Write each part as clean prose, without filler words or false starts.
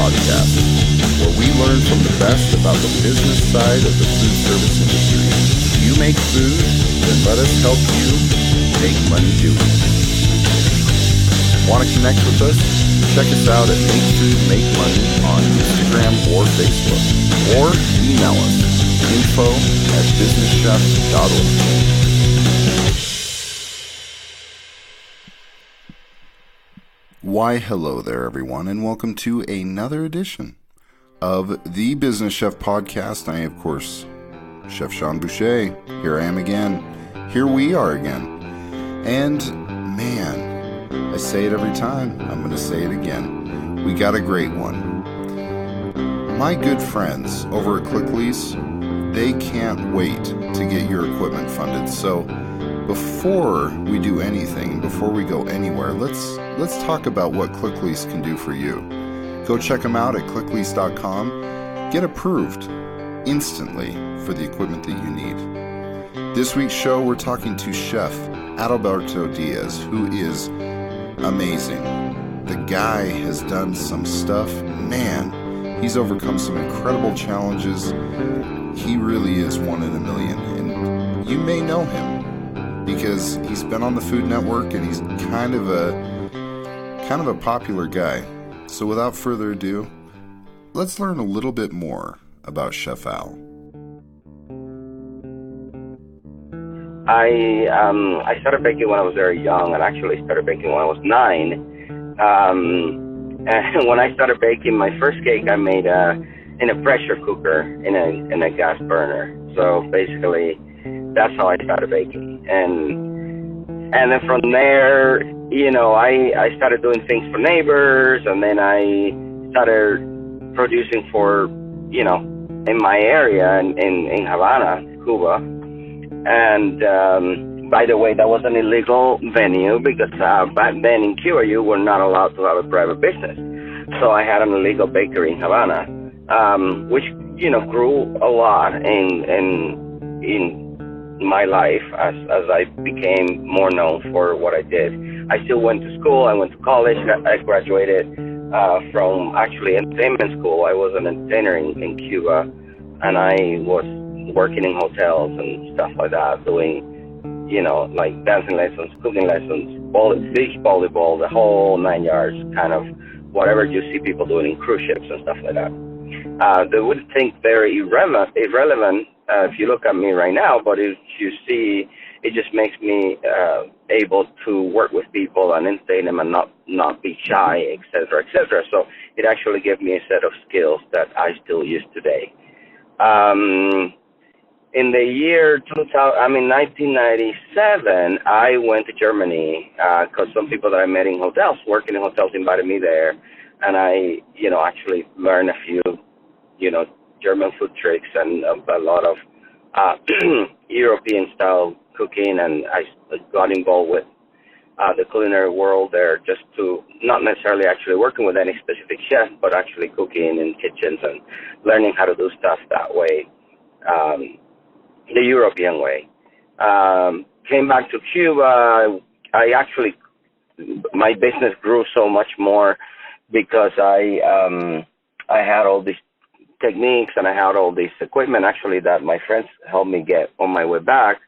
podcast, where we learn from the best about the business side of the food service industry. Do you make food? Then let us help you make money doing it. Want to connect with us? Check us out at Make Food Make Money on Instagram or Facebook, or email us info@businesschef.org. Why, hello there, everyone, and welcome to another edition of the Business Chef Podcast. I am, of course, Chef Sean Boucher. Here I am again. Here we are again. And, man, I say it every time. I'm going to say it again. We got a great one. My good friends over at ClickLease, they can't wait to get your equipment funded. So, before we do anything, before we go anywhere, let's talk about what ClickLease can do for you. Go check them out at clicklease.com. Get approved instantly for the equipment that you need. This week's show, we're talking to Chef Adalberto Diaz, who is amazing. The guy has done some stuff. Man, he's overcome some incredible challenges. He really is one in a million, and you may know him because he's been on the Food Network and he's kind of a popular guy. So without further ado, let's learn a little bit more about Chef Al. I started baking when I was very young, and actually started baking when I was 9. And when I started baking, my first cake I made in a pressure cooker in a gas burner. So basically, that's how I started baking. And then from there, you know, I started doing things for neighbors, and then I started producing for, you know, in my area in Havana, Cuba. And by the way, that was an illegal venue because back then in Cuba, you were not allowed to have a private business. So I had an illegal bakery in Havana, which, you know, grew a lot in my life as I became more known for what I did. I still went to school. I went to college. I graduated from actually entertainment school. I was an entertainer in Cuba, and I was working in hotels and stuff like that, doing, you know, like dancing lessons, cooking lessons, beach volleyball, the whole 9 yards, kind of whatever you see people doing in cruise ships and stuff like that. They would think very irrelevant if you look at me right now, but if you see, it just makes me able to work with people and entertain them and not be shy, etc., etc. So it actually gave me a set of skills that I still use today. In the year 1997, I went to Germany because some people that I met in hotels, working in hotels, invited me there, and I, you know, actually learned a few, you know, German food tricks and a lot of European-style cooking, and I got involved with the culinary world there, just to not necessarily actually working with any specific chef, but actually cooking in kitchens and learning how to do stuff that way. The European way. Came back to Cuba. My business grew so much more because I had all these techniques and I had all this equipment actually that my friends helped me get on my way back,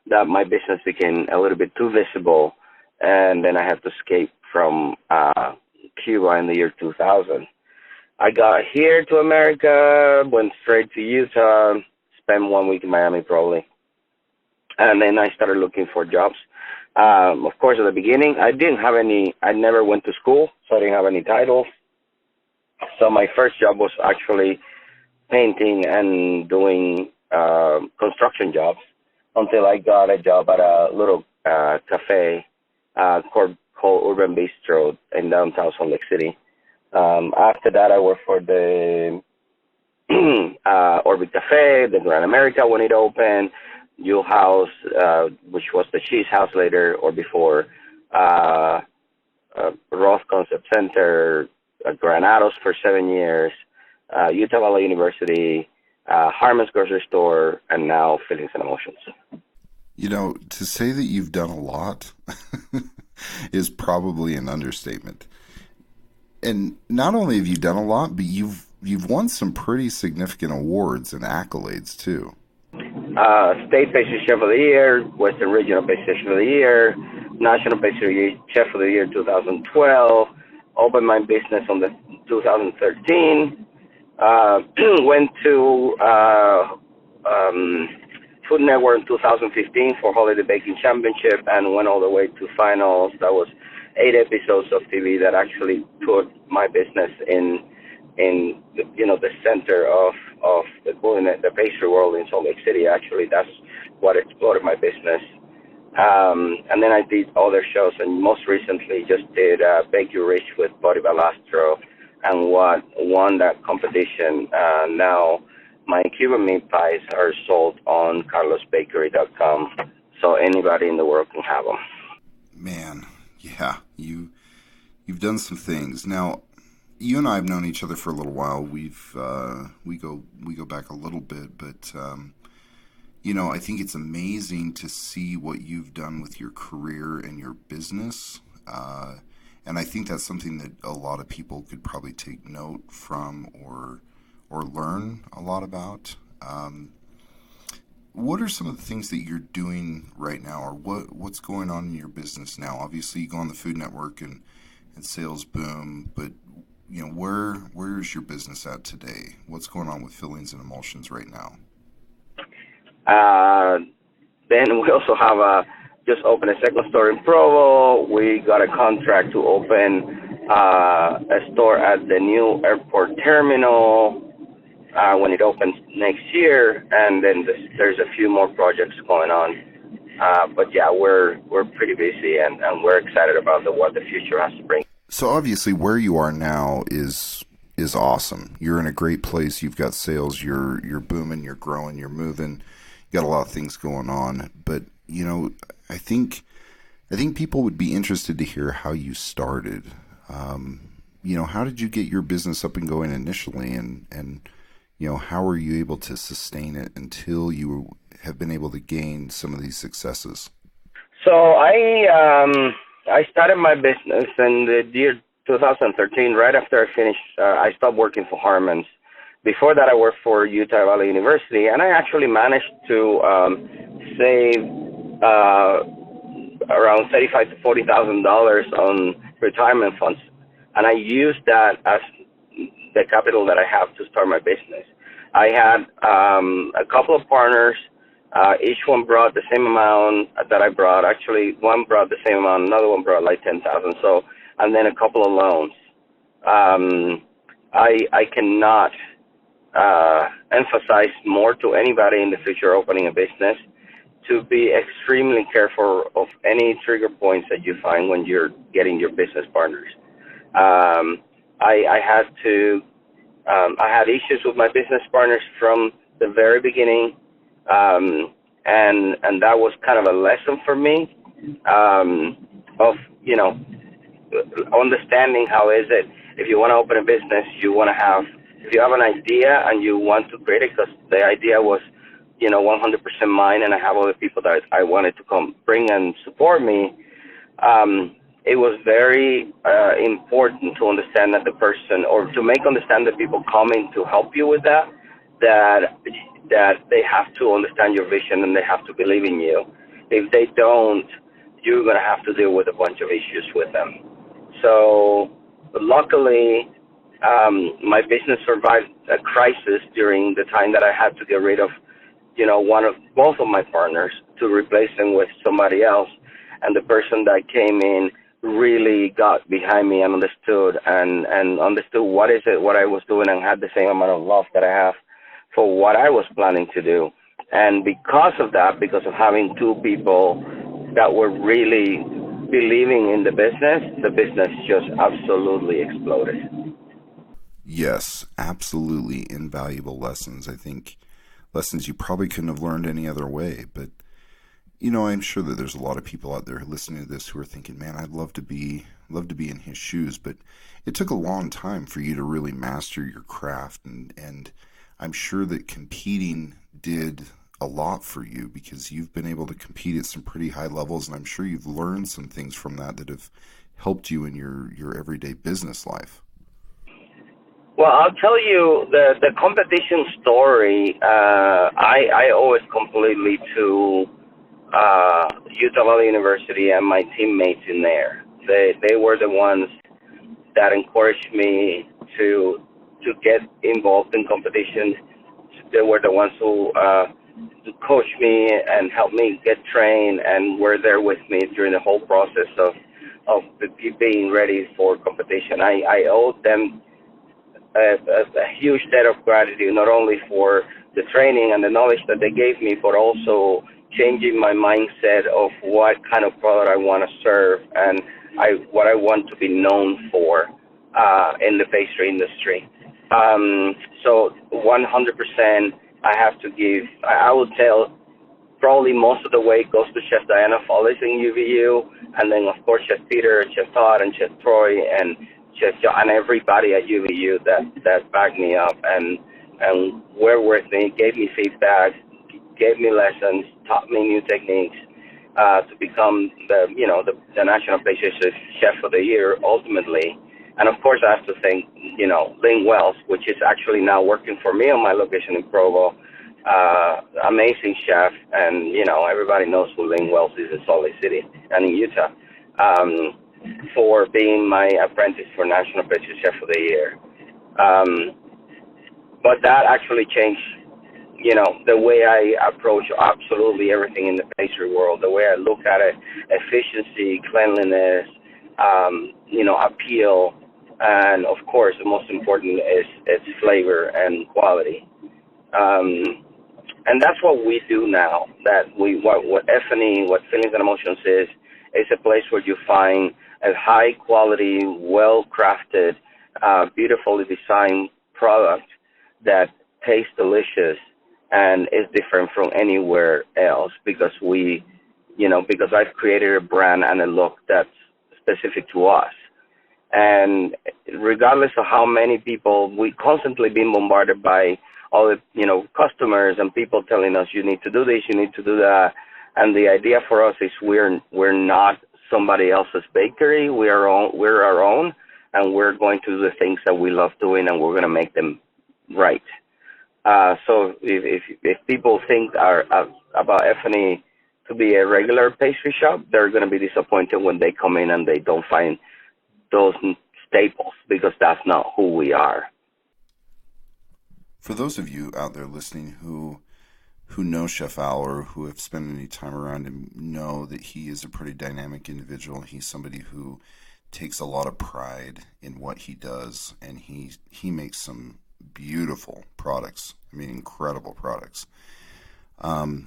that my business became a little bit too visible, and then I had to escape from Cuba in the year 2000. I got here to America, went straight to Utah, spent 1 week in Miami probably, and then I started looking for jobs. Of course, at the beginning, I never went to school, so I didn't have any titles. So my first job was actually painting and doing construction jobs until I got a job at a little cafe called Urban Bistro in downtown Salt Lake City. After that, I worked for the Orbit Cafe, the Grand America when it opened, Yule House, which was the Cheese House later or before, Roth Concept Center, Granados for 7 years, Utah Valley University, Harmon's Grocery Store, and now Feelings and Emotions. You know, to say that you've done a lot is probably an understatement. And not only have you done a lot, but you've won some pretty significant awards and accolades too. State Pastry Chef of the Year, Western Regional Pastry Chef of the Year, National Pastry Chef of the Year 2012, opened my business on the 2013, went to Food Network in 2015 for Holiday Baking Championship and went all the way to finals. That was 8 episodes of TV that actually put my business in the center of the pastry world in Salt Lake City. Actually, that's what exploded my business. And then I did other shows, and most recently just did Bake You Rich with Buddy Balastro, and won that competition. Now my Cuban meat pies are sold on carlosbakery.com, so anybody in the world can have them. Man, yeah, you've done some things. Now, you and I have known each other for a little while. We go back a little bit, but I think it's amazing to see what you've done with your career and your business. And I think that's something that a lot of people could probably take note from or learn a lot about. What are some of the things that you're doing right now, or what's going on in your business now? Obviously, you go on the Food Network and sales boom, but where's your business at today? What's going on with Fillings and Emulsions right now? Then we also have just opened a second store in Provo. We got a contract to open a store at the new airport terminal when it opens next year, and then there's a few more projects going on. But yeah, we're pretty busy, and we're excited about what the future has to bring. So obviously, where you are now is awesome. You're in a great place. You've got sales. You're booming. You're growing. You're moving. You got a lot of things going on. But I think people would be interested to hear how you started. How did you get your business up and going initially, and how were you able to sustain it until you have been able to gain some of these successes? So I started my business in the year 2013, right after I finished. I stopped working for Harmon's. Before that, I worked for Utah Valley University, and I actually managed to save around $35,000 to $40,000 on retirement funds, and I used that as the capital that I have to start my business. I had a couple of partners. Each one brought the same amount that I brought. Actually, one brought the same amount, another one brought like $10,000. So, and then a couple of loans. I cannot emphasize more to anybody in the future opening a business to be extremely careful of any trigger points that you find when you're getting your business partners. I had issues with my business partners from the very beginning. And that was kind of a lesson for me, of, understanding how is it, if you want to open a business, if you have an idea and you want to create it, because the idea was, 100% mine, and I have other people that I wanted to come bring and support me. It was very important to understand that the person, or to make understand the people coming to help you with that they have to understand your vision and they have to believe in you. If they don't, you're going to have to deal with a bunch of issues with them. So luckily, my business survived a crisis during the time that I had to get rid of, both of my partners to replace them with somebody else. And the person that came in really got behind me and understood what I was doing, and had the same amount of love that I have for what I was planning to do. And because of that, because of having two people that were really believing in the business just absolutely exploded. Yes, absolutely invaluable lessons. I think lessons you probably couldn't have learned any other way. But, I'm sure that there's a lot of people out there listening to this who are thinking, man, I'd love to be in his shoes. But it took a long time for you to really master your craft. And I'm sure that competing did a lot for you, because you've been able to compete at some pretty high levels. And I'm sure you've learned some things from that have helped you in your everyday business life. Well, I'll tell you the competition story. I owe it completely to Utah Valley University and my teammates in there. They were the ones that encouraged me to get involved in competitions. They were the ones who coached me and helped me get trained and were there with me during the whole process of being ready for competition. I owe them a huge debt of gratitude, not only for the training and the knowledge that they gave me, but also changing my mindset of what kind of product I want to serve and what I want to be known for in the pastry industry. So 100%, I have to give. I would tell probably most of the weight goes to Chef Diana Follis in UVU, and then of course Chef Peter, Chef Todd, and Chef Troy, and Chef John, and everybody at UVU that backed me up and were with me, gave me feedback, gave me lessons, taught me new techniques to become the National Pastry Chef of the Year ultimately. And of course, I have to thank Lynn Wells, which is actually now working for me on my location in Provo. Amazing chef, and everybody knows who Lynn Wells is in Salt Lake City and in Utah, for being my apprentice for National Pastry Chef of the Year. But that actually changed, the way I approach absolutely everything in the pastry world, the way I look at it: efficiency, cleanliness, appeal, and of course, the most important is its flavor and quality. And that's what we do now. That what F&E, what Feelings and Emotions is a place where you find a high quality, well crafted, beautifully designed product that tastes delicious and is different from anywhere else, because because I've created a brand and a look that's specific to us. And regardless of how many people, we constantly being bombarded by all the, customers and people telling us, you need to do this, you need to do that. And the idea for us is we're not somebody else's bakery. We're our own, and we're going to do the things that we love doing, and we're going to make them right. So if people think about F&E to be a regular pastry shop, they're going to be disappointed when they come in and they don't find those staples, because that's not who we are. For those of you out there listening who know Chef Al or who have spent any time around him, know that he is a pretty dynamic individual. He's somebody who takes a lot of pride in what he does, and he makes some beautiful products. I mean, incredible products. I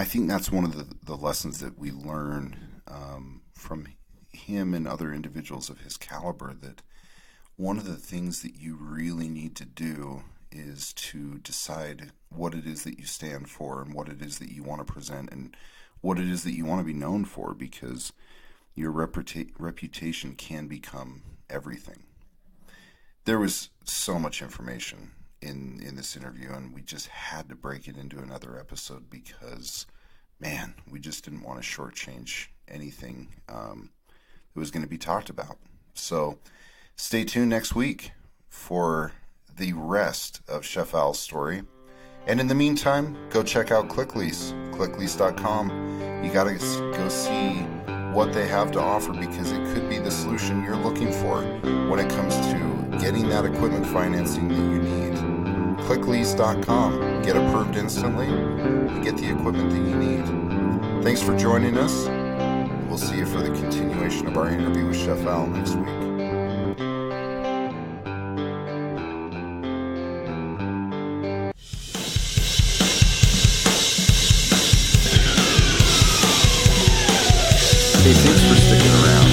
think that's one of the lessons that we learn from him and other individuals of his caliber, that one of the things that you really need to do is to decide what it is that you stand for and what it is that you want to present and what it is that you want to be known for, because your reputation can become everything. There was so much information in this interview, and we just had to break it into another episode because, man, we just didn't want to shortchange anything that was going to be talked about. So stay tuned next week for the rest of Chef Al's story. And in the meantime, go check out ClickLease, clicklease.com. You got to go see what they have to offer, because it could be the solution you're looking for when it comes to getting that equipment financing that you need. clicklease.com. Get approved instantly and get the equipment that you need. Thanks for joining us. We'll see you for the continuation of our interview with Chef Al next week. Hey, thanks for sticking around.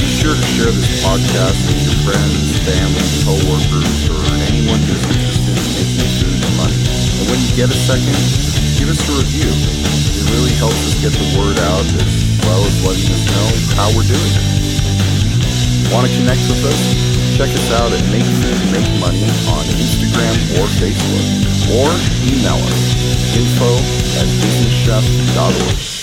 Be sure to share this podcast with your friends, family, co-workers, or anyone who's interested in making food and money. And when you get a second, give us a review. It really helps us get the word out, as well as letting us know how we're doing it. Want to connect with us? Check us out at Make Food Make Money on Instagram or Facebook, or email us info@businesschef.org.